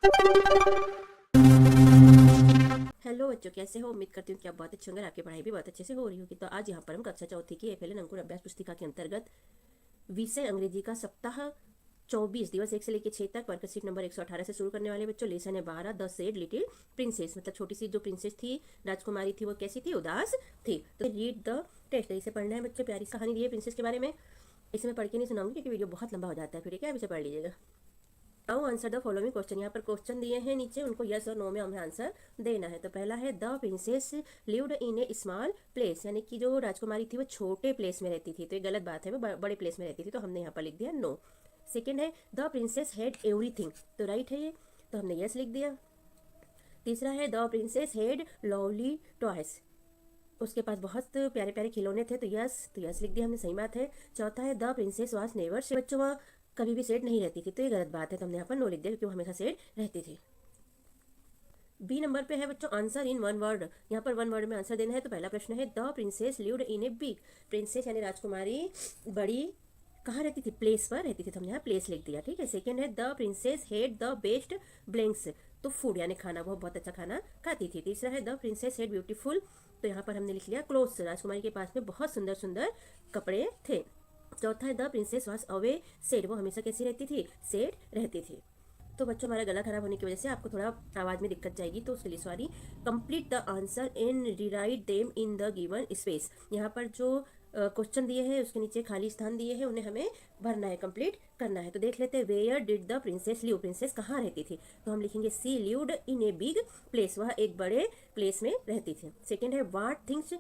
Hello बच्चों, कैसे हो? उम्मीद करती हूँ कि आप बहुत अच्छे होंगे, आपकी पढ़ाई भी बहुत अच्छे से हो रही होगी। तो आज यहाँ पर हम कक्षा चौथी की एफएलएन अंकुर अभ्यास पुस्तिका के अंतर्गत विषय अंग्रेजी का सप्ताह 24 दिवस 1 से लेकर 6 तक वर्क शीट नंबर 118 से शुरू करने वाले बच्चों। लेसन है 12 द सेड लिटिल प्रिंसेस, मतलब छोटी सी जो प्रिंसेस थी, राजकुमारी थी, वो कैसी थी? उदास थी। तो रीड द टेक्स्ट, इसे पढ़ना है बच्चों। प्यारी कहानी दी है प्रिंसेस के बारे में। इसे मैं पढ़ के नहीं सुनाऊंगी क्योंकि वीडियो बहुत लंबा हो जाता है फिर, ठीक है? आप इसे पढ़ लीजिएगा। Now answer the following question, यहाँ पर क्वेश्चन दिए हैं नीचे, उनको यस और नो में हमें आंसर देना है। तो पहला है the princess lived in A small place, यानी कि जो राजकुमारी थी वो छोटे प्लेस में रहती थी, तो ये गलत बात है, वो बड़े प्लेस में रहती थी, तो हमने यहाँ पर लिख दिया नो। सेकेंड है द प्रिंसेस हैड एवरीथिंग, तो राइट है ये, तो हमने यस लिख दिया। तीसरा है the princess had lovely toys, उसके पास बहुत प्यारे प्यारे खिलौने थे, तो यस लिख दिया हमने, सही बात है। चौथा है द प्रिंसेस वाज नेवर, बच्चों वहाँ कभी भी सेड नहीं रहती थी, तो ये गलत बात है, तो हमने यहाँ पर नो लिख दिया क्योंकि वो हमेशा सेड रहती थी। बी नंबर पे है बच्चों आंसर इन वन वर्ड, यहाँ पर वन वर्ड में आंसर देना है। तो पहला प्रश्न है the princess lived in a big, princess यानी राजकुमारी बड़ी कहाँ रहती थी? प्लेस पर रहती थी, तो हमने यहाँ प्लेस लिख दिया, ठीक है। सेकंड है the princess head the best blanks, तो फूड यानी खाना, वो बहुत अच्छा खाना खाती थी। तीसरा है द प्रिंसेस हेड ब्यूटीफुल, तो यहाँ पर हमने लिख लिया क्लोथ्स, राजकुमारी के पास में बहुत सुंदर सुंदर कपड़े थे। चौथा है the princess was away said, वो हमेशा कैसी रहती थी? सेड रहती थी। तो बच्चों हमारा गला खराब होने की वजह से आपको थोड़ा आवाज़ में दिक्कत जाएगी, तो उसके लिए sorry. Complete the answer and rewrite them in the given space, यहाँ पर जो क्वेश्चन दिए हैं उसके नीचे खाली स्थान दिए हैं, उन्हें हमें भरना है, कंप्लीट करना है। तो देख लेते हैं, where did the princess live, princess कहाँ रहती थी? तो हम लिखेंगे she lived in a big place, वह एक बड़े प्लेस में रहती थी। सेकेंड है what things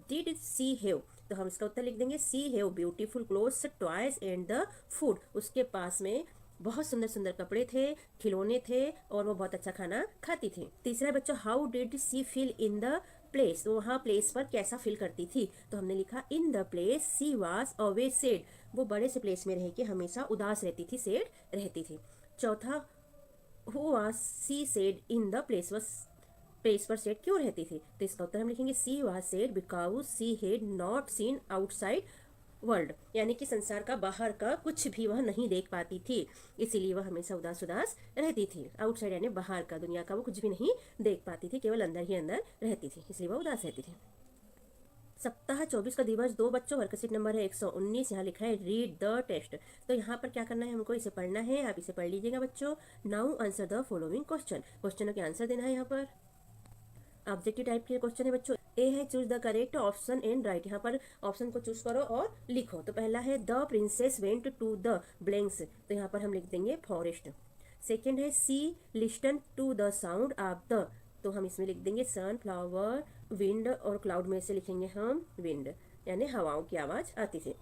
did she have, तो हम इसका उत्तर लिख देंगे she have beautiful clothes toys and the food, उसके पास में बहुत सुंदर सुंदर कपड़े थे, खिलौने थे, और वो बहुत अच्छा खाना खाती थी। तीसरा बच्चों how did she feel in the place, तो वहाँ प्लेस पर कैसा फील करती थी? तो हमने लिखा इन the place she was always sad, वो बड़े से प्लेस में रह के हमेशा उदास रहती थी, सैड रहती थी। चौथा who was she sad in the place, वह प्लेस पर सैड क्यों रहती थी? तो इसका उत्तर हम लिखेंगे she was sad because she had not seen outside world, यानी कि संसार का बाहर का कुछ भी वह नहीं देख पाती थी, इसीलिए वह हमेशा उदास उदास रहती थी। आउटसाइड यानी बाहर का, दुनिया का वो कुछ भी नहीं देख पाती थी, केवल अंदर ही अंदर रहती थी, इसलिए वह उदास रहती थी। सप्ताह 24 का दिवस 2 बच्चों, वर्कशीट नंबर है 119, यहाँ लिखा है रीड द टेस्ट। तो यहाँ पर क्या करना है हमको? इसे पढ़ना है, आप इसे पढ़ लीजिएगा बच्चों। Now answer the following question, क्वेश्चनों के आंसर देना है। यहाँ पर ऑब्जेक्टिव टाइप के क्वेश्चन है बच्चों। ए है choose the correct option and right, यहाँ पर ऑप्शन को चूज करो और लिखो। तो पहला है the princess went to the blanks, तो यहाँ पर हम लिख देंगे फॉरेस्ट। सेकेंड है she listen to the sound of the, तो हम इसमें लिख देंगे सन फ्लावर विंड, और क्लाउड में से लिखेंगे हम विंड, यानी हवाओं की आवाज़ आती थी।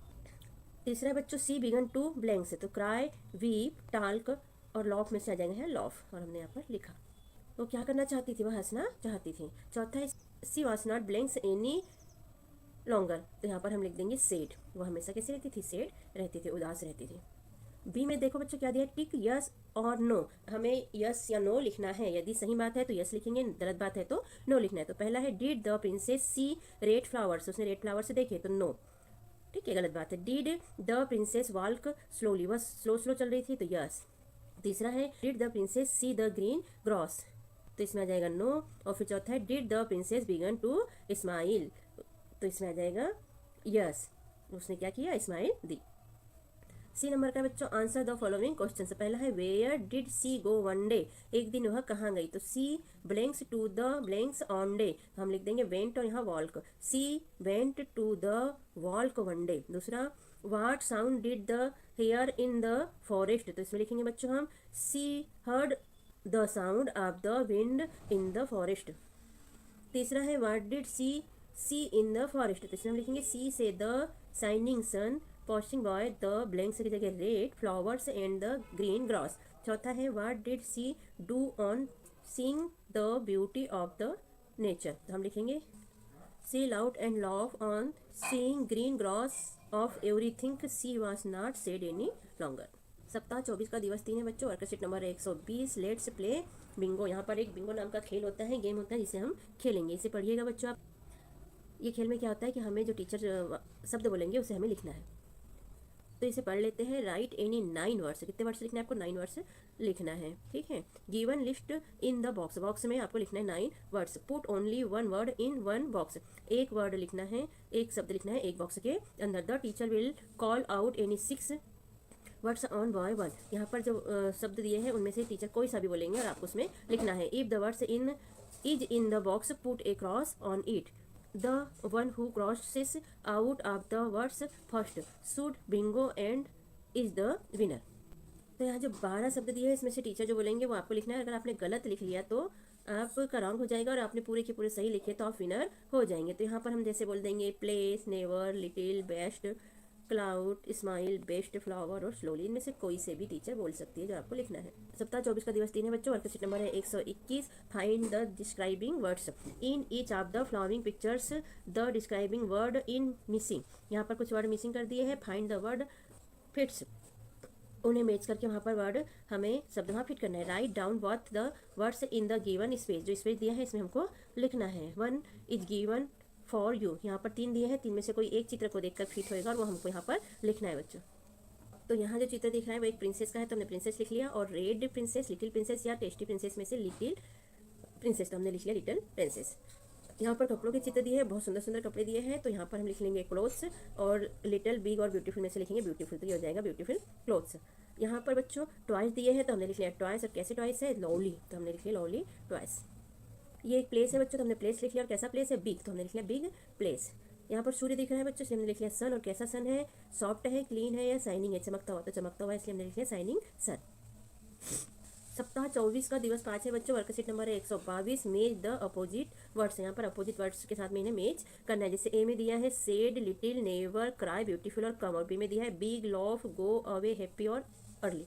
तीसरा है बच्चों सी बिगन टू ब्लैंक्स, तो क्राई वीप टाल्क और लॉफ में से आ जाएंगे लॉफ, और हमने यहाँ पर लिखा। वो क्या करना चाहती थी? वह हंसना चाहती थी। चौथा है she was not blanks any longer, तो यहाँ पर हम लिख देंगे सेड, वो हमेशा कैसे रहती थी? सेड रहती थी, उदास रहती थी। बी में देखो बच्चों क्या दिया, टिक यस और नो, हमें यस या नो लिखना है। यदि सही बात है तो यस लिखेंगे, गलत बात है तो नो लिखना है। तो पहला है did the princess see red flowers, उसने रेड फ्लावर्स देखे, तो नो, ठीक है, गलत बात है। Did the princess walk slowly, वह स्लो स्लो चल रही थी, तो यस। तीसरा है did the princess see the green grass, तो इसमें आ जाएगा नो। और फिर चौथा है did the princess begin to smile, तो इसमें आ जाएगा यस, उसने क्या किया? स्माइल दी। सी नंबर का बच्चों आंसर द फॉलोइंग क्वेश्चन से, पहला है where did she go one day, एक दिन वह कहाँ गई? तो she blanks to the blanks on day, तो हम लिख देंगे वेंट और यहाँ walk, she went to the walk one day. दूसरा what sound did the hear in the forest, तो इसमें लिखेंगे बच्चों हम she heard the sound of the wind in the forest. तीसरा है what did she in the forest, तो इसमें हम लिखेंगे she saw the shining sun pushing by the blanks की जगह red flowers and the green grass. चौथा है what did she do on seeing the beauty of the nature, तो हम लिखेंगे she loud and laugh on seeing green grass of everything she was not sad any longer. सप्ताह 24 का दिवस 3 है बच्चों, worksheet number 120, let's play bingo. यहाँ पर एक बिंगो नाम का खेल होता है, गेम होता है, जिसे हम खेलेंगे, इसे पढ़िएगा बच्चों आप। ये खेल में क्या होता है कि हमें जो टीचर शब्द बोलेंगे उसे हमें लिखना है। तो इसे पढ़ लेते हैं। राइट एनी 9 वर्ड्स, कितने वर्ड्स लिखना है आपको? 9 वर्ड्स लिखना है, ठीक है। Given list in the box, box में आपको लिखना है 9 words. Put only 1 word in 1 box, एक वर्ड लिखना है, एक शब्द लिखना है एक बॉक्स के अंदर। The teacher will call out any 6 words on by one, यहाँ पर जो शब्द दिए हैं उनमें से टीचर कोई सा भी बोलेंगे और आपको उसमें लिखना है। If the words in is in the box put A cross on it, the one who crosses out of the words first should Bingo and is the winner. तो यहाँ जो 12 शब्द दिए हैं इसमें से टीचर जो बोलेंगे वो आपको लिखना है। अगर आपने गलत लिख लिया तो आपका रॉन्ग हो जाएगा, और आपने पूरे के पूरे सही लिखे तो आप विनर हो जाएंगे। तो यहाँ पर हम जैसे बोल देंगे place, never, little, best, cloud, smile, best, flower और स्लोली, इनमें से कोई से भी टीचर बोल सकती है जो आपको लिखना है। सप्ताह 24 का दिवस 3 है बच्चों। वर्कशीट नंबर है 121। Find the describing words in each of the flowing pictures, the describing word in missing, यहाँ पर कुछ वर्ड मिसिंग कर दिए हैं। फाइंड द वर्ड फिट्स, उन्हें मैच करके वहाँ पर वर्ड हमें शब्द वहाँ फिट करना है। Write down what the words in the given space, जो स्पेस दिया है इसमें हमको लिखना है। 1 इज गिवन फॉर यू, यहाँ पर 3 दिए हैं, 3 में से कोई एक चित्र को देखकर फिट होएगा और वो हमको यहाँ पर लिखना है बच्चों। तो यहाँ जो चित्र दिख रहा है वो एक प्रिंसेस का है, तो हमने प्रिंसेस लिख लिया। और रेड प्रिंसेस, लिटिल प्रिंसेस या टेस्टी प्रिंसेस में से लिटिल प्रिंसेस, तो हमने लिख लिया लिटिल प्रिंसेस। यहाँ पर कपड़ों के चित्र दिए हैं, बहुत सुंदर सुंदर कपड़े दिए हैं, तो यहाँ पर हम लिख लेंगे क्लोथ्स, और लिटिल, बिग और ब्यूटीफुल में से लिखेंगे ब्यूटीफुल, तो ये हो जाएगा ब्यूटीफुल क्लोथ्स। यहाँ पर बच्चों टॉयज दिए हैं, तो हमने लिख लिया टॉयज। और कैसे टॉयज है? लवली, तो हमने लिख लिया लवली टॉयज। ये एक प्लेस है बच्चों, तो हमने प्लेस लिख लिया। और कैसा प्लेस है? बिग, तो हमने लिख लिया बिग प्लेस। यहाँ पर सूर्य दिख रहा है बच्चों, इसलिए हमने लिख लिया सन। और कैसा सन है? सॉफ्ट है, क्लीन है या शाइनिंग है? चमकता हुआ, तो चमकता हुआ है, इसलिए हमने लिख लिया शाइनिंग सन। सप्ताह 24 का दिवस 5 है बच्चों। वर्कशीट नंबर है 122। मेज द अपोजिट वर्ड्स, यहाँ पर अपोजिट वर्ड्स के साथ में इन्हें मेज करना है। जैसे ए में दिया है said, little, never, cry, beautiful और कम। और बी में दिया है big, loaf, go away, happy और अर्ली।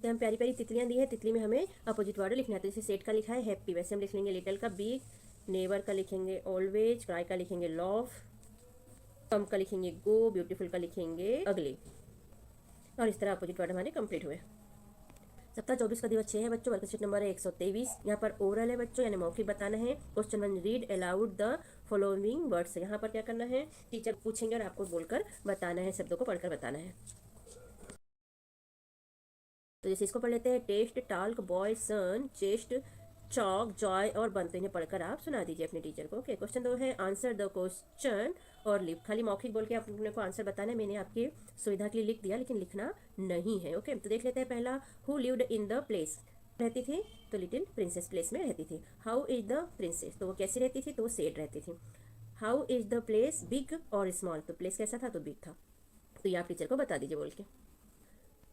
तो हम प्यारी प्यारी तितलियां दी है, तितली में हमें अपोजिट वर्ड लिखना है। तो जैसे सेट का लिखा है हैप्पी, वैसे हम लिख लेंगे लिटिल का बिग, नेवर का लिखेंगे ऑलवेज, क्राई का लिखेंगे लॉफ, कम का लिखेंगे गो, ब्यूटीफुल का लिखेंगे अगली। और इस तरह अपोजिट वर्ड हमारे कंप्लीट हुए। सप्ताह 24 का दिवस 6 है बच्चों। वर्कशीट नंबर है 123। यहाँ पर ओरल है बच्चों, यानी मौखिक बताना है। Question 1, read aloud the following words, यहाँ पर क्या करना है? टीचर पूछेंगे और आपको बोलकर बताना है, शब्दों को पढ़कर बताना है। तो जैसे इसको पढ़ लेते हैं। टेस्ट, टाल्क, बॉय, सन, चेस्ट, चॉक, जॉय और बन, तो इन्हें पढ़कर आप सुना दीजिए अपने टीचर को। ओके। क्वेश्चन 2 है आंसर द क्वेश्चन और लिव, खाली मौखिक बोल के अपने को आंसर बताना है। मैंने आपकी सुविधा के लिए लिख दिया, लेकिन लिखना नहीं है। ओके। तो देख लेते हैं पहला, who lived in the place, रहती थी तो लिटिल प्रिंसेस प्लेस में रहती थी। हाउ इज द प्रिंसेस, तो वो कैसी रहती थी? तो वो सेड रहती थी। How is the place big और स्मॉल, तो प्लेस कैसा था? तो बिग था। तो ये आप टीचर को बता दीजिए बोल के।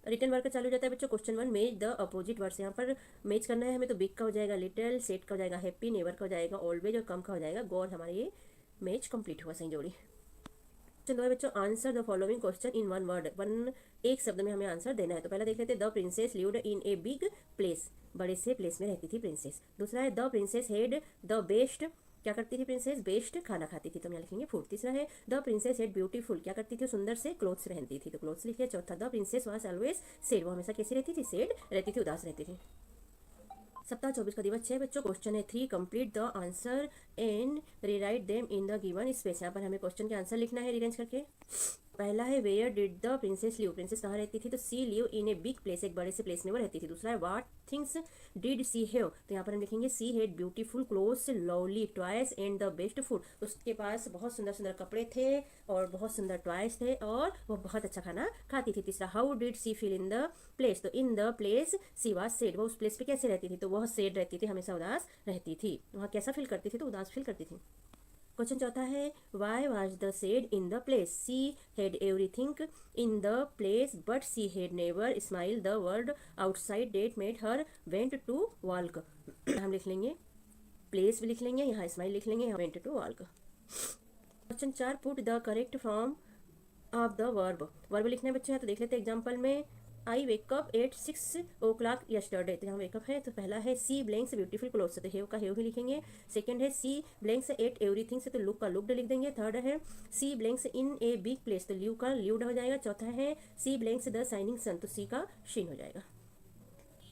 रिटर्न वर्क चालू हो जाता है बच्चों। क्वेश्चन 1, मेज द अपोजिट वर्ड्स, यहाँ पर मेज करना है हमें। तो बिग का हो जाएगा लिटिल, सेट का हो जाएगा हैप्पी, नेवर का हो जाएगा ऑलवेज और कम का हो जाएगा गो। और हमारा ये मेज कंप्लीट हुआ, सही जोड़ी। क्वेश्चन 2 है बच्चों, answer the following question in 1 word, एक शब्द में हमें आंसर देना है। तो पहला देख लेते हैं, the princess lived in a big place, बड़े से प्लेस में रहती थी प्रिंसेस। दूसरा है, the princess had the best, क्या करती थी प्रिंसेस? बेस्ट खाना खाती थी, तो हम यहाँ लिखेंगे फूड। तीसरा है, द प्रिंसेस हैड ब्यूटीफुल, क्या करती थी? सुंदर से क्लोथ्स पहनती थी, तो क्लोथ्स लिखिए। चौथा, the princess was always sad, वो हमेशा कैसी रहती थी? सैड रहती थी, उदास रहती थी। सप्ताह 24 का दिवस 6 बच्चों। क्वेश्चन है 3, complete the answer and rewrite them in the given space, यहाँ पर हमें क्वेश्चन के आंसर लिखना है रीअरेंज करके। पहला है, where did the princess live, princess कहाँ रहती थी? तो she live in a big place, एक बड़े से प्लेस में वो रहती थी। दूसरा है, what things did she have, तो यहाँ पर हम लिखेंगे she had beautiful clothes, lovely toys and the best food, उसके पास बहुत सुंदर सुंदर कपड़े थे और बहुत सुंदर टॉयज थे और वो बहुत अच्छा खाना खाती थी। तीसरा, how did she feel in the place, तो in the place she was sad, वो उस प्लेस पे कैसे रहती थी? तो वह सैड रहती थी, हमेशा उदास रहती थी। वहाँ कैसा फील करती थी? तो उदास फील करती थी। क्वेश्चन चौथा है, why was the sad in the place, she had everything in the place but she had never smile the world outside that made her went to walk, हम लिख लेंगे प्लेस भी लिख लेंगे, यहाँ स्माइल लिख लेंगे, यहाँ went to walk. Question 4, put the correct form of the verb, verb लिखना है बच्चे। तो देख लेते हैं एग्जाम्पल में, I wake up at 6 o'clock yesterday, तो यहाँ वेकअप है। तो पहला है, सी ब्लैंक्स ब्यूटीफुल क्लोथ्स, तो हेव का हेव ही लिखेंगे। सेकंड है, सी ब्लैंक्स एट एवरीथिंग से, तो लुक का लुक्ड लिख देंगे। थर्ड है, she blanks in a big place, तो ल्यू का ल्यूड हो जाएगा। चौथा है, she blanks the shining sun, तो सी का शीन हो जाएगा।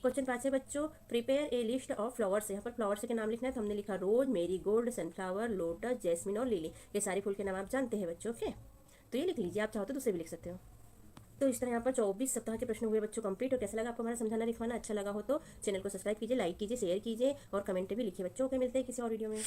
क्वेश्चन 5 है बच्चों, prepare a list of flowers, यहाँ पर फ्लावर्स के नाम लिखना है। तो हमने लिखा रोज, मेरी गोल्ड, सनफ्लावर, लोटस, जैस्मिन और लिली, ये सारे फूल के नाम आप जानते हैं बच्चों। ओके, तो ये लिख लीजिए, आप चाहो तो दूसरे भी लिख सकते हो। तो इस तरह यहाँ पर 24 सप्ताह के प्रश्न हुए बच्चों कंप्लीट। और कैसा लगा आपको हमारा समझाना लिखवाना? अच्छा लगा हो तो चैनल को सब्सक्राइब कीजिए, लाइक कीजिए, शेयर कीजिए और कमेंट भी लिखिए बच्चों। के मिलते हैं किसी और वीडियो में।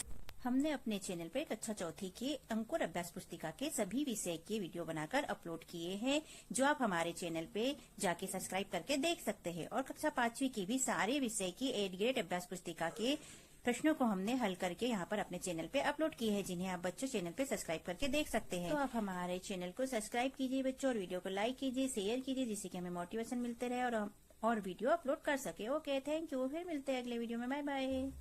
हमने अपने चैनल पर कक्षा चौथी की अंकुर अभ्यास पुस्तिका के सभी विषय के वीडियो बनाकर अपलोड किए हैं, जो आप हमारे चैनल पे जाके सब्सक्राइब करके देख सकते हैं। और कक्षा 5वीं की भी सारे विषय की 8 ग्रेड अभ्यास पुस्तिका के प्रश्नों को हमने हल करके यहाँ पर अपने चैनल पे अपलोड किए हैं, जिन्हें आप बच्चों चैनल पे सब्सक्राइब करके देख सकते हैं। तो आप हमारे चैनल को सब्सक्राइब कीजिए बच्चों, और वीडियो को लाइक कीजिए, शेयर कीजिए, जिससे कि हमें मोटिवेशन मिलते रहे और हम और वीडियो अपलोड कर सके। Okay, thank you. फिर मिलते हैं अगले वीडियो में। Bye bye.